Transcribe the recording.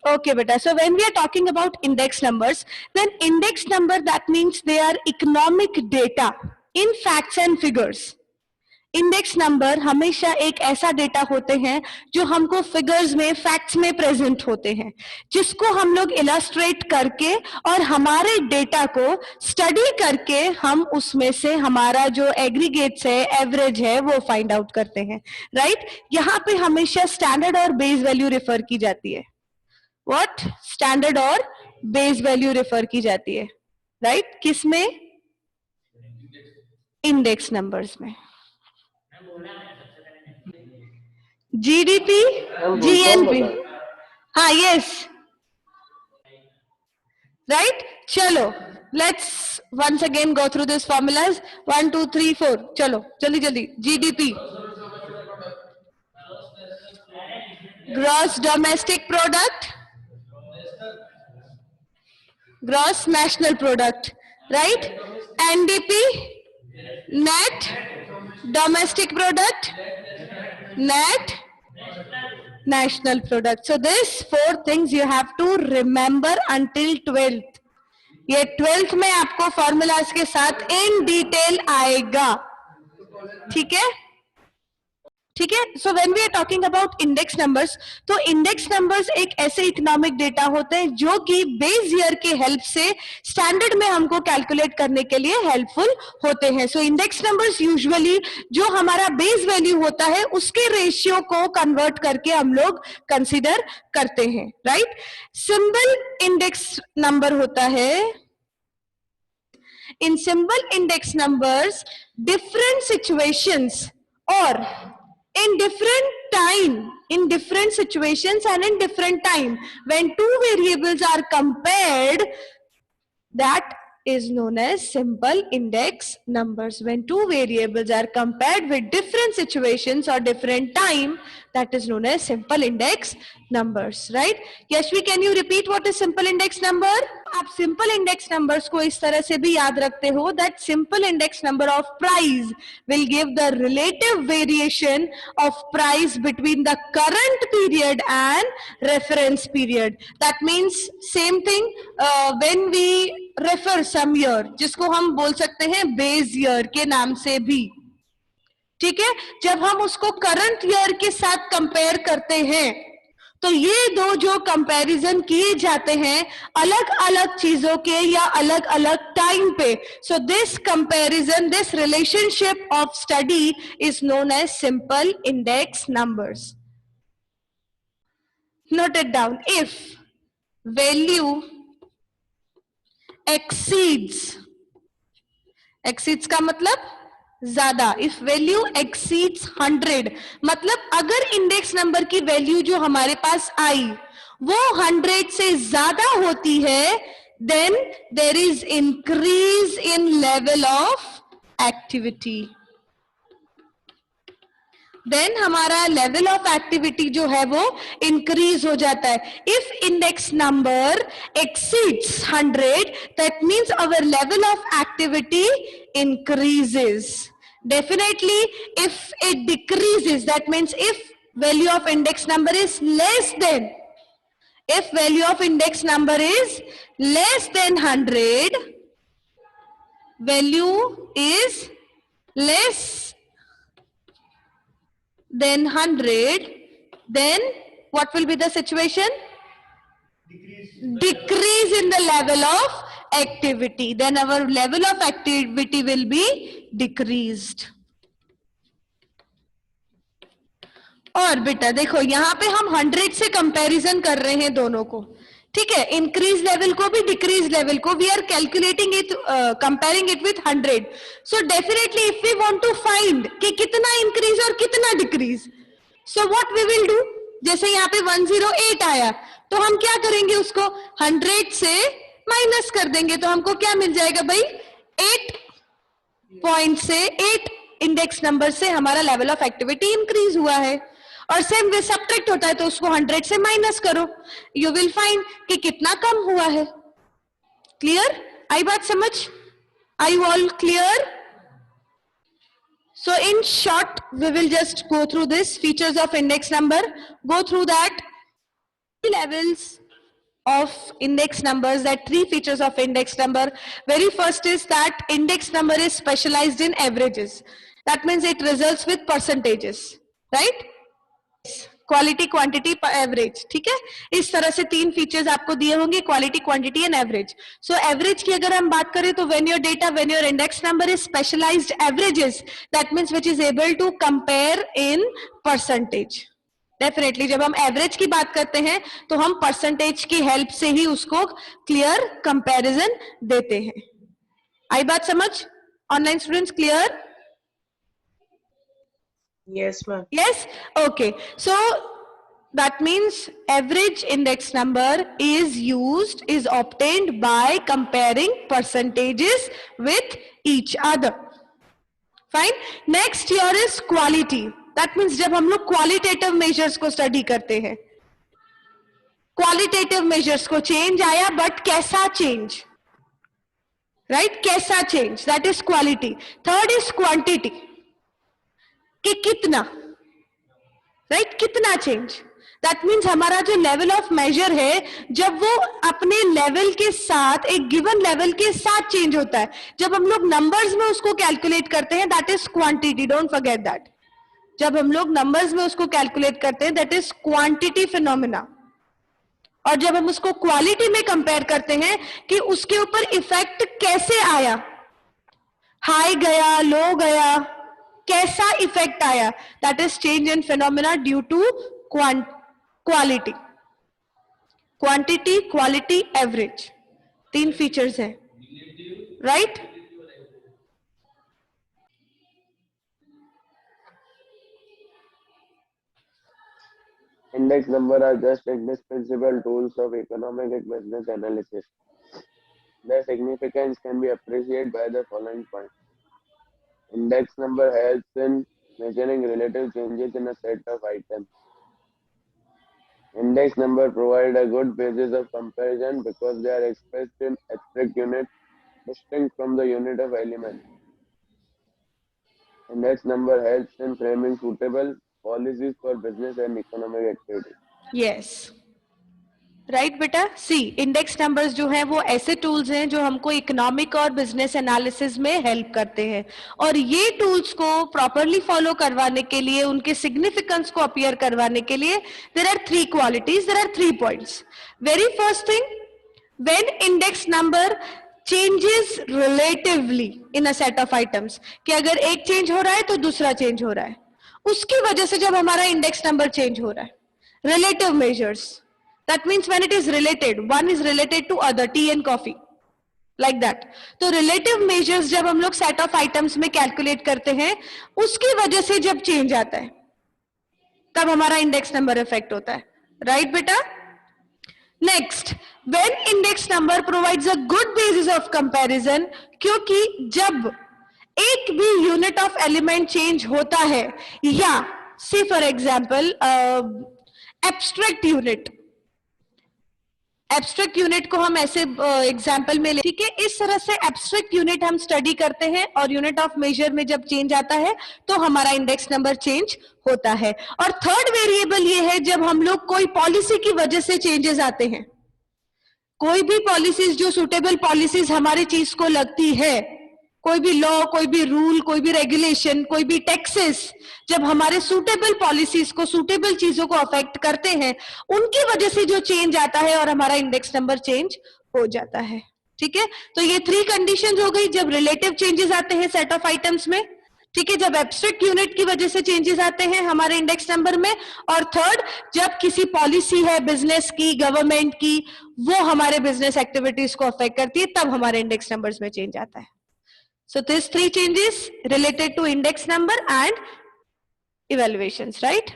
Okay, beta. So when we are talking about index numbers, then index number, that means they are economic data in facts and figures. Index number हमेशा एक ऐसा data होते हैं जो हमको figures में, facts में present होते हैं, जिसको हम लोग इलस्ट्रेट करके और हमारे डेटा को स्टडी करके हम उसमें से हमारा जो एग्रीगेट्स है, एवरेज है, वो फाइंड आउट करते हैं, राइट? यहाँ पे हमेशा स्टैंडर्ड और बेस वैल्यू रेफर की जाती है. व्हाट? स्टैंडर्ड और बेस वैल्यू रेफर की जाती है, राइट? किसमें? इंडेक्स नंबर्स में. जीडीपी, जीएनपी, हाँ, यस, राइट. चलो, let's once again go through this formulas. 1 2 3 4. चलो जल्दी जल्दी. GDP, gross domestic product, gross national product, right? NDP, net domestic product, net national product. So this 4 things you have to remember until 12th. ये 12th में आपको formulas के साथ in detail आएगा, ठीक है? ठीक है. So when we are talking about index numbers, तो इंडेक्स नंबर्स एक ऐसे इकोनॉमिक डेटा होते हैं जो कि बेस ईयर के हेल्प से स्टैंडर्ड में हमको कैलकुलेट करने के लिए हेल्पफुल होते हैं. सो इंडेक्स नंबर्स यूजुअली जो हमारा बेस वैल्यू होता है उसके रेशियो को कन्वर्ट करके हम लोग कंसीडर करते हैं, राइट? सिंबल इंडेक्स नंबर होता है. In symbol index numbers different situations और in different situations and in different time, when two variables are compared, that is known as simple index numbers. When two variables are compared with different situations or different time, that is known as simple index numbers, right? Yashvi, can you repeat what is simple index number? आप simple index numbers को इस तरह से भी याद रखते हो that simple index number of price will give the relative variation of price between the current period and reference period. That means same thing when we refer some year, जिसको हम बोल सकते हैं base year के नाम से भी, ठीक है? जब हम उसको करंट ईयर के साथ कंपेयर करते हैं तो ये दो जो कंपैरिजन किए जाते हैं अलग अलग चीजों के या अलग अलग टाइम पे. So this comparison, this relationship of study is known as simple index numbers. Note it down. If value exceeds का मतलब ज्यादा. इफ वैल्यू एक्सीड्स 100, मतलब अगर इंडेक्स नंबर की वैल्यू जो हमारे पास आई वो 100 से ज्यादा होती है, then there is increase in level of activity. Then हमारा लेवल ऑफ एक्टिविटी जो है वो इंक्रीज हो जाता है. If index number exceeds 100, that means our level of activity increases. Definitely if it decreases, that means if value of index number is less than, if value of index number is less than 100, value is less than 100, then what will be the situation? Decrease in the level of activity. Then our level of activity will be decreased. और बेटा देखो यहाँ पे हम 100 से comparison कर रहे हैं दोनों को, ठीक है? इंक्रीज लेवल को भी डिक्रीज लेवल को, we are calculating it, comparing it with 100. So definitely if we want to find कि कितना इंक्रीज और कितना decrease, so what we will do, जैसे यहाँ पे 108 आया तो हम क्या करेंगे, उसको 100 से माइनस कर देंगे तो हमको क्या मिल जाएगा भाई? 8 पॉइंट से 8 इंडेक्स नंबर से हमारा लेवल ऑफ एक्टिविटी इंक्रीज हुआ है. और सेम वे सब्ट्रैक्ट होता है तो उसको 100 से माइनस करो, यू विल फाइंड कि कितना कम हुआ है. क्लियर? आई बात समझ? Are you all clear? So in short, we will just go through this features of index number, go through that. Levels of index numbers, that three features of index number. Very first is that index number is specialized in averages. That means it results with percentages, right? Quality quantity average, ठीक है. इस तरह से तीन features आपको दिए होंगे, quality quantity and average. So average की अगर हम बात करें तो when your data, when your index number is specialised averages, that means which is able to compare in percentage. Definitely जब हम एवरेज की बात करते हैं तो हम परसेंटेज की हेल्प से ही उसको क्लियर कंपैरिजन देते हैं. आई बात समझ? Online students clear? Yes, ma'am. Yes? Okay. So that means average index number is used, is obtained by comparing percentages with each other. Fine. Next here is quality. That means जब हम लोग qualitative measures को study करते हैं, qualitative measures को change आया, but कैसा change? Right? कैसा change? That is quality. Third is quantity. कि कितना, राइट, कितना चेंज. दैट मीन्स हमारा जो लेवल ऑफ मेजर है, जब वो अपने लेवल के साथ, एक गिवन लेवल के साथ चेंज होता है, जब हम लोग नंबर्स में उसको कैलकुलेट करते हैं, that is quantity. Don't forget that. जब हम लोग नंबर्स में उसको कैलकुलेट करते हैं, दैट इज क्वांटिटी फिनोमिना. और जब हम उसको क्वालिटी में कंपेयर करते हैं कि उसके ऊपर इफेक्ट कैसे आया, हाई गया, लो गया, कैसा इफेक्ट आया, that is change in phenomena due to quality. Quantity, quality, average, तीन फीचर्स हैं, right? Index number are just indispensable tools of economic and business analysis. Their significance can be appreciated by the following points. Index number helps in measuring relative changes in a set of items. Index number provide a good basis of comparison because they are expressed in abstract units distinct from the unit of element. Index number helps in framing suitable policies for business and economic activity. Yes. Right बेटा. सी, index numbers जो हैं वो ऐसे tools हैं जो हमको economic और business analysis में हेल्प करते हैं, और ये टूल्स को प्रॉपरली फॉलो करवाने के लिए, उनके सिग्निफिकेंस को अपीयर करवाने के लिए, there are three qualities, there are 3 points. Very first thing, when index number changes relatively in a set of items, कि अगर एक चेंज हो रहा है तो दूसरा चेंज हो रहा है, उसकी वजह से जब हमारा इंडेक्स नंबर चेंज हो रहा है, relative measures. That means when it is related, one is related to other, tea and coffee, like that. तो relative measures जब हम लोग set of items में calculate करते हैं, उसकी वजह से जब change आता है, तब हमारा index number effect होता है, right बेटा? Next, when index number provides a good basis of comparison, क्योंकि जब एक भी unit of element change होता है, या say for example abstract unit, abstract unit को हम ऐसे एग्जांपल में ले, ठीक है. इस तरह से एब्स्ट्रैक्ट यूनिट हम स्टडी करते हैं, और यूनिट ऑफ मेजर में जब चेंज आता है तो हमारा इंडेक्स नंबर चेंज होता है. और थर्ड वेरिएबल ये है, जब हम लोग कोई पॉलिसी की वजह से चेंजेस आते हैं, कोई भी पॉलिसीज जो सुटेबल पॉलिसीज हमारी चीज को लगती है, कोई भी लॉ, कोई भी रूल, कोई भी रेगुलेशन, कोई भी टैक्सेस, जब हमारे सूटेबल पॉलिसीज को, सूटेबल चीजों को अफेक्ट करते हैं, उनकी वजह से जो चेंज आता है और हमारा इंडेक्स नंबर चेंज हो जाता है. ठीक है. तो ये 3 कंडीशंस हो गई, जब रिलेटिव चेंजेस आते हैं सेट ऑफ आइटम्स में, ठीक है, जब एब्स्ट्रैक्ट यूनिट की वजह से चेंजेस आते हैं हमारे इंडेक्स नंबर में, और थर्ड, जब किसी पॉलिसी है बिजनेस की, गवर्नमेंट की, वो हमारे बिजनेस एक्टिविटीज को अफेक्ट करती है, तब हमारे इंडेक्स नंबर्स में चेंज आता है. So these 3 changes related to index number and evaluations, right?